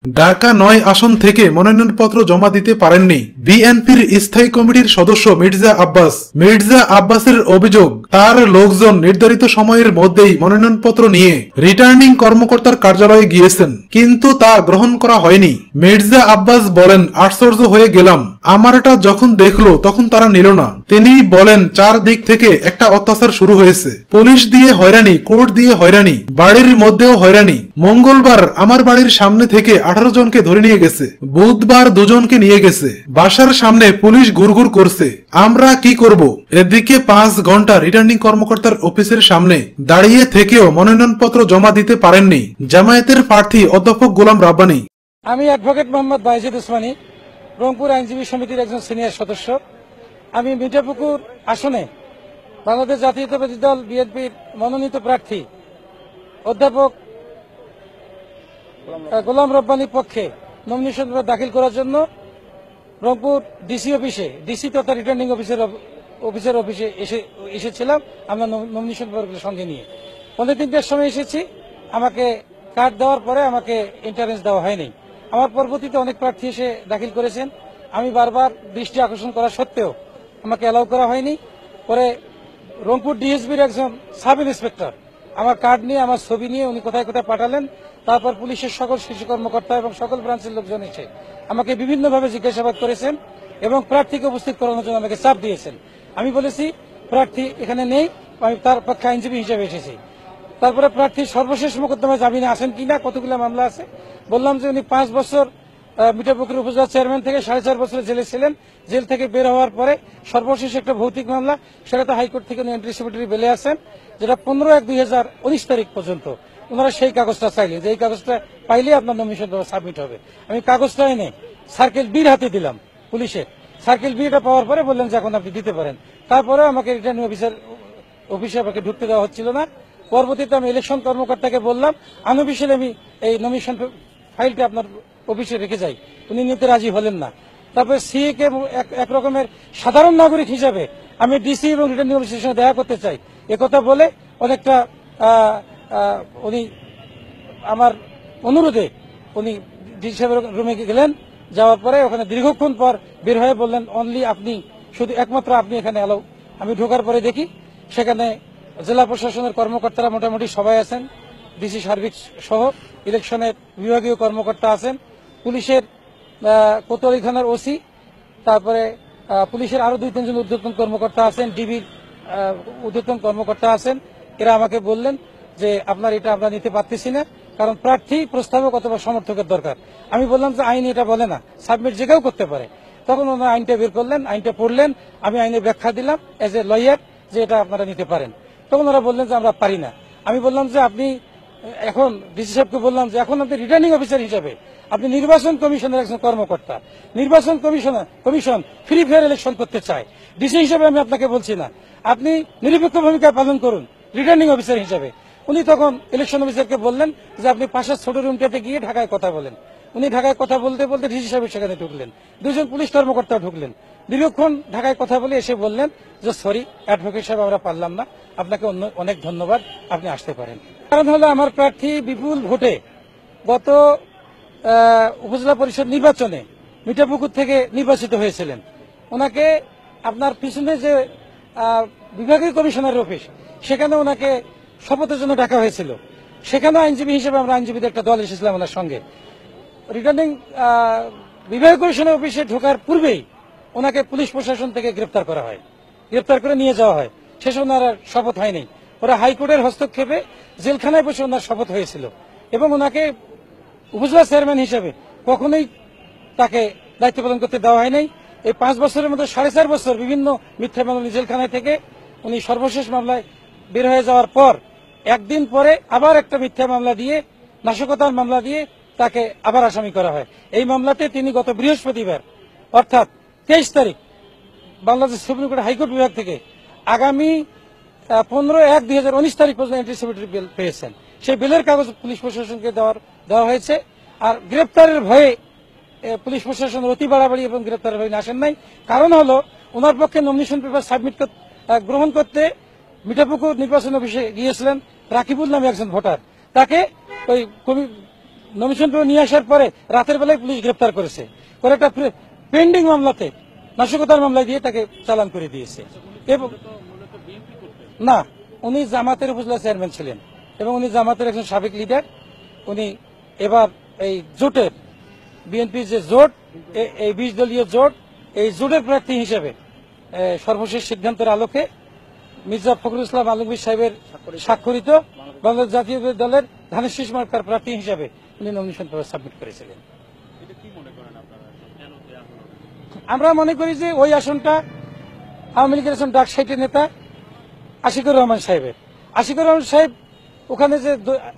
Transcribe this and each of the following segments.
ঢাকা ৯ আসন থেকে মনোনয়নপত্র জমা দিতে পারেননি বিএনপির স্থায়ী কমিটির সদস্য মির্জা আব্বাস। মির্জা আব্বাসের অভিযোগ, তার লোকজন নির্ধারিত সময়ের মধ্যেই মনোনয়নপত্র নিয়ে রিটার্নিং কর্মকর্তার কার্যালয়ে গিয়েছেন, কিন্তু তা গ্রহণ করা হয়নি। মির্জা আব্বাস বলেন, আশ্চর্য হয়ে গেলাম, আমারটা যখন দেখলো তখন তারা নিল না। তিনি বলেন, চারদিক থেকে একটা অত্যাচার শুরু হয়েছে, পুলিশ দিয়ে হয়রানি, কোর্ট দিয়ে হয়রানি, বাড়ির মধ্যেও হয়রানি। মঙ্গলবার আমার বাড়ির সামনে থেকে 18 জনকে ধরে নিয়ে গেছে, বুধবার 2 জনকে নিয়ে গেছে, বাসার সামনে পুলিশ ঘুরঘুর করছে, আমরা কি করব? এদিকে 5 ঘন্টা রিটার্নিং কর্মকর্তার অফিসের সামনে দাঁড়িয়ে থেকেও মনোনয়নপত্র জমা দিতে পারেননি জামায়াতের প্রার্থী অধ্যাপক গোলাম রাব্বানী। আমি অ্যাডভোকেট মোহাম্মদ বাইজিদ উসমানী, রংপুর আইনজীবী সমিতির একজন সিনিয়র সদস্য। আমি মিঠাপুকুর আসনে বাংলাদেশ জাতীয়তাবাদী দল বিএনপির মনোনীত প্রার্থী অধ্যাপক গোলাম রাব্বানীর পক্ষে নমিনেশন দাখিল করার জন্য রংপুর ডিসি অফিসে, ডিসি তথা রিটার্নিং অফিসের অফিসে এসেছিলাম আমরা নমিনেশন পেপারগুলো সঙ্গে নিয়ে। 3:30টার সময় এসেছি, আমাকে কার্ড দেওয়ার পরে আমাকে এন্ট্রান্স দেওয়া হয়নি। আমার পরবর্তীতে অনেক প্রার্থী এসে দাখিল করেছেন, আমি বারবার দৃষ্টি আকর্ষণ করা সত্ত্বেও আমাকে অ্যালাউ করা হয়নি। পরে রংপুর ডিএসবির একজন সাব ইন্সপেক্টর আমার কার্ড নিয়ে, আমার ছবি নিয়ে উনি কোথায় কোথায় পাঠালেন। তারপর পুলিশের সকল শিশু কর্মকর্তা এবং সকল ব্রাঞ্চের লোকজন এসে আমাকে বিভিন্নভাবে জিজ্ঞাসাবাদ করেছেন এবং প্রার্থীকে উপস্থিত করানোর জন্য আমাকে চাপ দিয়েছেন। আমি বলেছি প্রার্থী এখানে নেই, আমি তার পক্ষে আইনজীবী হিসেবে এসেছি। তারপরে প্রার্থী সর্বশেষ মোকদ্দমায় জামিনে আছেন কিনা, কতগুলো মামলা আছে, বললাম যে উনি 5 বছর মিঠাপুকুর উপজেলা চেয়ারম্যান থেকে 4.5 বছরের জেলে ছিলেন। জেল থেকে বের হওয়ার পরে সর্বশেষ একটা ভৌতিক মামলা, সেটা তো হাইকোর্ট থেকে এন্টিসিপেটরি বেলে আছেন, যেটা 15/1/2019 তারিখ পর্যন্ত। ওনারা সেই কাগজটা চাইলেন যে এই কাগজটা পাইলে আপনার নমিনেশন সাবমিট হবে। আমি কাগজটা এনে সার্কেল বির হাতে দিলাম পুলিশের। সার্কেল বিটা পাওয়ার পরে বললেন যে এখন আপনি দিতে পারেন। তারপরে আমাকে রিটার্নিং অফিসে আমাকে ঢুকতে দেওয়া হচ্ছিল না। পরবর্তীতে আমি ইলেকশন কর্মকর্তাকে বললাম আনঅফিসিয়ালি আমি এই নমিনেশন ফাইলটা আপনার অফিসে রেখে যাই, উনি নিতে রাজি হলেন না। তারপরে সিএ কে এক রকমের সাধারণ নাগরিক হিসাবে আমি ডিসি এবং রিটার্নিং অফিসের সঙ্গে দেখা করতে চাই, একথা বলে অনেকটা উনি আমার অনুরোধে উনি ডিসি সাহেবের রুমে গেলেন। যাওয়ার পরে ওখানে দীর্ঘক্ষণ পর বের হয়ে বললেন অনলি আপনি, শুধু একমাত্র আপনি এখানে এলাও। আমি ঢোকার পরে দেখি সেখানে জেলা প্রশাসনের কর্মকর্তারা মোটামুটি সবাই আছেন, ডিসি সার্বিক সহ ইলেকশনের বিভাগীয় কর্মকর্তা আছেন, পুলিশের কোতোয়ালি থানার ওসি, তারপরে পুলিশের আরো 2-3 জন ঊর্ধ্বতন কর্মকর্তা আছেন, ডিবির ঊর্ধ্বতন কর্মকর্তা আছেন। এরা আমাকে বললেন যে আপনার এটা আমরা নিতে পারতেছি না, কারণ প্রার্থী প্রস্তাবক অথবা সমর্থকের দরকার। আমি বললাম যে আইন এটা বলে না, সাবমিট যে কেউ করতে পারে। তখন ওনারা আইনটা বের করলেন, আইনটা পড়লেন, আমি আইনের ব্যাখ্যা দিলাম এজ এ লয়ার যে এটা আপনারা নিতে পারেন। তখন ওরা বললেন যে আমরা পারি না। আমি বললাম যে আপনি এখন ডিসি সাহেবকে বললাম যে এখন আপনি রিটার্নিং অফিসার হিসেবে, আপনি নির্বাচন কমিশনের একজন কর্মকর্তা, নির্বাচন কমিশন ফ্রি ফেয়ার ইলেকশন করতে চায়, ডিসি হিসেবে আমি আপনাকে বলছি না, আপনি নিরপেক্ষ ভূমিকা পালন করুন রিটার্নিং অফিসার হিসেবে। উনি তখন ইলেকশন অফিসারকে বললেন যে আপনি পাশের ছোট রুমটাতে গিয়ে ঢাকায় কথা বলেন। উনি ঢাকায় কথা বলতে বলতে ডিসি সাহেব সেখানে ঢুকলেন, 2 জন পুলিশ কর্মকর্তা ঢুকলেন, দীর্ঘক্ষণ ঢাকায় কথা বলে এসে বললেন যে সরি অ্যাডভোকেট সাহেব আমরা পারলাম না, আপনাকে অনেক ধন্যবাদ, আপনি আসতে পারেন। কারণ হলো আমার প্রার্থী বিপুল ভোটে গত উপজেলা পরিষদ নির্বাচনে মিঠাপুকুর থেকে নির্বাচিত হয়েছিলেন। ওনাকে আপনার পিছনে যে বিভাগীয় কমিশনারের অফিস, সেখানে ওনাকে শপথের জন্য ডাকা হয়েছিল, সেখানে আইনজীবী হিসেবে আমরা আইনজীবীদের একটা দল এসেছিলাম ওনার সঙ্গে। রিটার্নিং বিভাগীয় কমিশনের অফিসে ঢোকার পূর্বেই ওনাকে পুলিশ প্রশাসন থেকে গ্রেপ্তার করা হয়, গ্রেপ্তার করে নিয়ে যাওয়া হয়। শেষে ওনার শপথ হয়নি, ওরা হাইকোর্টের হস্তক্ষেপে জেলখানায় বসে ওনার শপথ হয়েছিল এবং ওনাকে উপজেলা চেয়ারম্যান হিসেবে কখনোই তাকে দায়িত্ব পালন করতে দেওয়া হয় নাই। এই 5 বছরের মধ্যে 4.5 বছর বিভিন্ন মিথ্যা মামলা জেলখানায় থেকে উনি সর্বশেষ মামলায় বের হয়ে যাওয়ার পর একদিন পরে আবার একটা মিথ্যা মামলা দিয়ে, নাশকতার মামলা দিয়ে তাকে আবার আসামি করা হয়। এই মামলাতে তিনি গত বৃহস্পতিবার অর্থাৎ 23 তারিখ বাংলাদেশ সুপ্রিম কোর্ট হাইকোর্ট বিভাগ থেকে আগামী 15/1/2019 তারিখ পর্যন্ত এন্টিসিপেটরি বেল পেয়েছেন। সেই বেলের কাগজ পুলিশ প্রশাসনকে দেওয়া হয়েছে। আর গ্রেপ্তারের ভয়ে পুলিশ প্রশাসন অতি বাড়াবাড়ি এবং গ্রেপ্তারের ভয়ে আসেন নাই। কারণ হলো ওনার পক্ষে নমিনেশন পেপার সাবমিট গ্রহণ করতে মিঠাপুকুর নির্বাচন অফিসে গিয়েছিলেন রাকিবুল নামে একজন ভোটার, তাকে ওই নমিনেশন পেপার নিয়ে আসার পরে রাতের বেলায় পুলিশ গ্রেপ্তার করেছে, করে একটা পেন্ডিং মামলাতে নাশকতার মামলায় দিয়ে তাকে চালান করে দিয়েছে। এবং না, উনি জামাতের উপজেলা চেয়ারম্যান ছিলেন এবং উনি জামাতের একজন সাবেক লিডার। উনি এবার এই জোটের বিএনপির যে জোট, এই 20 দলীয় জোট, এই জোটের প্রার্থী হিসেবে সর্বশেষ সিদ্ধান্তের আলোকে মির্জা ফখরুল ইসলাম আলমগীর সাহেবের স্বাক্ষরিত বাংলাদেশ জাতীয় দলের ধানের শীষ মার্কার প্রার্থী হিসেবে উনি নমিনেশন পেপার সাবমিট করেছিলেন। আমরা মনে করি যে ওই আসনটা আওয়ামী লীগের একজন ডাকসাইটের নেতা আশিকুর রহমান সাহেবের। আশিকুর রহমান সাহেব ওখানে যে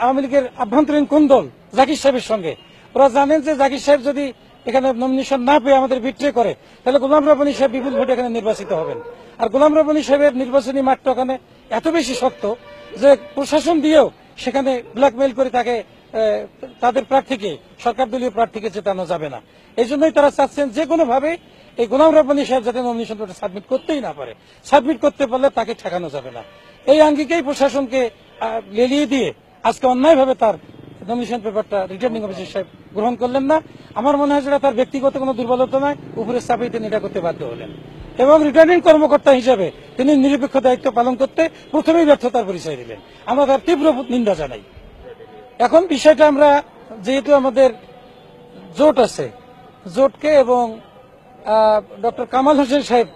আওয়ামী লীগের আভ্যন্তরীণ কোন্দল জাকির সাহেবের সঙ্গে, ওরা জানেন যে জাকির সাহেব যদি এখানে নমিনেশন না পেয়ে আমাদের বিট্রে করে, তাহলে গোলাম রব্বানী সাহেব বিপুল ভোটে এখানে নির্বাচিত হবেন। আর গোলাম রব্বানী সাহেবের নির্বাচনী মাঠটা ওখানে এত বেশি শক্ত যে প্রশাসন দিয়েও সেখানে ব্ল্যাকমেইল করে তাকে তাদের প্রার্থীকে, সরকার দলীয় প্রার্থীকে জেতানো যাবে না। এই জন্যই তারা চাচ্ছেন যে কোনো ভাবে এই গোলাম রব্বানী সাহেব যাতে নমিনেশন পেপার সাবমিট করতেই না পারে, সাবমিট করতে পারলে তাকে ঠেকানো যাবে না। এই আঙ্গিকেই প্রশাসনকে লেলিয়ে দিয়ে আজকে অন্যায়ভাবে তার নমিনেশন পেপারটা রিটার্নিং অফিসার সাহেব গ্রহণ করলেন না। আমার মনে হয় যেটা তার ব্যক্তিগত কোনো দুর্বলতা নয়, উপরে চাপেই তিনি এটা করতে বাধ্য হলেন এবং রিটার্নিং কর্মকর্তা হিসেবে তিনি নিরপেক্ষ দায়িত্ব পালন করতে প্রথমেই ব্যর্থতার পরিচয় দিলেন। আমরা তার তীব্র নিন্দা জানাই। এখন বিষয়টা আমরা, যেহেতু আমাদের জোট আছে, জোটকে এবং ডক্টর কামাল হোসেন সাহেব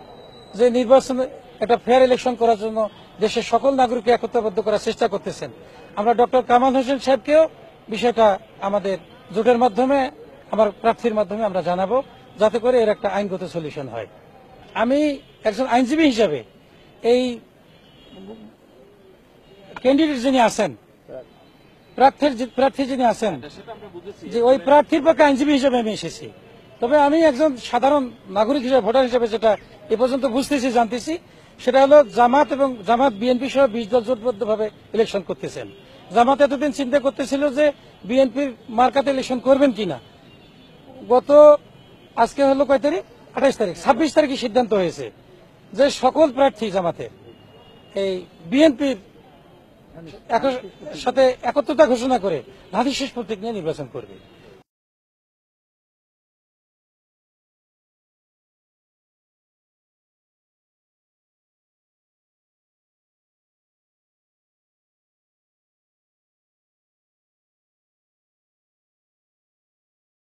যে নির্বাচনে একটা ফেয়ার ইলেকশন করার জন্য দেশের সকল নাগরিককে একত্রবদ্ধ করার চেষ্টা করতেছেন, আমরা ডক্টর কামাল হোসেন সাহেবকেও বিষয়টা আমাদের জোটের মাধ্যমে, আমার প্রার্থীর মাধ্যমে আমরা জানাবো, যাতে করে এর একটা আইনগত সলিউশন হয়। আমি একজন আইনজীবী হিসাবে এই ক্যান্ডিডেট যিনি আছেন, প্রার্থী যিনি আছেন, যে ওই প্রার্থীর পক্ষে আইনজীবী হিসেবে আমি এসেছি। তবে আমি একজন সাধারণ নাগরিক হিসেবে, ভোটার হিসেবে যেটা এ পর্যন্ত বুঝতেছি, জানতেছি, সেটা হলো জামাত এবং জামাত বিএনপি সহ 20 দল জোটবদ্ধভাবে ইলেকশন করতেছেন। জামাত এতদিন চিন্তা করতেছিল যে বিএনপির মার্কাতে ইলেকশন করবেন কিনা। গত আজকে হলো কয় তারিখ, 28 তারিখ, 26 তারিখে সিদ্ধান্ত হয়েছে যে সকল প্রার্থী জামাতের এই বিএনপির সাথে একত্রতা ঘোষণা করে ধানের শীষ প্রতীক নিয়ে নির্বাচন করবে।